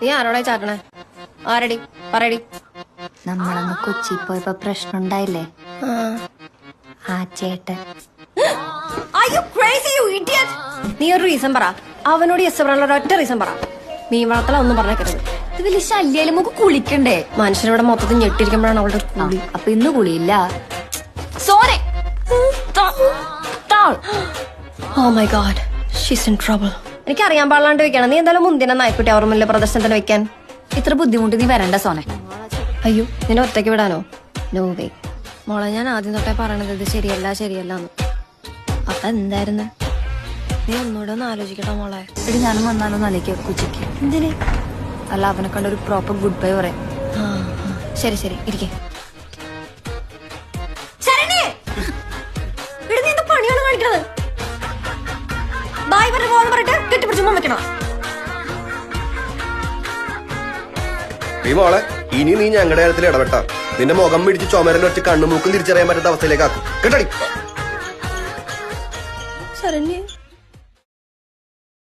നീ ആരോടെ ചാട്ടണേ? ആരടി പറയടി. നമ്മളന്ന് കൊച്ചി പോയപ്പോ പ്രശ്നം ഉണ്ടായില്ലേ? ആ ചേട്ടൻ. നീ ഒരു റീസൺ പറ. അവനോട് യെസ് പറയാനുള്ള ഒറ്റ റീസൺ പറ. മീൻ വളർത്തല ഒന്നും പറഞ്ഞേക്കരുത്. ഇത് വലിയ ശല്യാലും നമുക്ക് കുളിക്കണ്ടേ? മനുഷ്യനിവിടെ മൊത്തത്തിൽ ഞെട്ടിരിക്കുമ്പോഴാണ് അവളുടെ ഒരു കുളി. അപ്പൊ ഇന്ന് കുളിയില്ല. Sone. Oh my god, she's in trouble. എനിക്ക് അറിയാൻ പാടില്ലാണ്ട് വെക്കണം. നീ എന്തായാലും മുന്തിന നായ്ക്കുട്ടി അവർ മുന്നിൽ പ്രദർശനത്തിന് വെക്കാൻ ഇത്ര ബുദ്ധിമുട്ട് നീ വരണ്ട സോനെ. അയ്യോ, നിന്നെ ഒറ്റയ്ക്ക് വിടാനോ? No way. മോളെ, ഞാൻ ആദ്യം തൊട്ടേ പറയണത് ഇത് ശരിയല്ല ശരിയല്ലാന്ന്. അപ്പൊ എന്തായിരുന്നു? നീ ഒന്നുകൂടെ ഒന്ന് ആലോചിക്കട്ടോ മോളെ. എടി ഞാനും വന്നാലോ നല്ലേക്ക് കൊച്ചിക്ക്. എന്തിന്? അല്ല, അവനെ കണ്ട ഒരു പ്രോപ്പർ ഗുഡ് ബൈ പറയാം. ശരി ശരി ഇരിക്കേ. പണിയാണ് കാണിക്കണത്. ബായ് പറഞ്ഞ പോകാൻ പറഞ്ഞിട്ട് കെട്ടിപ്പിടിച്ചുമ്പോ വെക്കണം. മോളെ, ഇനി നീ ഞങ്ങളുടെ കാര്യത്തിൽ ഇടപെട്ട നിന്റെ മുഖം പിടിച്ച് ചുമരനെ വെച്ച് കണ്ണുമൂക്കും തിരിച്ചറിയാൻ പറ്റാത്ത അവസ്ഥയിലേക്ക് ആക്കും. കേട്ടടി. ശരണ്യ.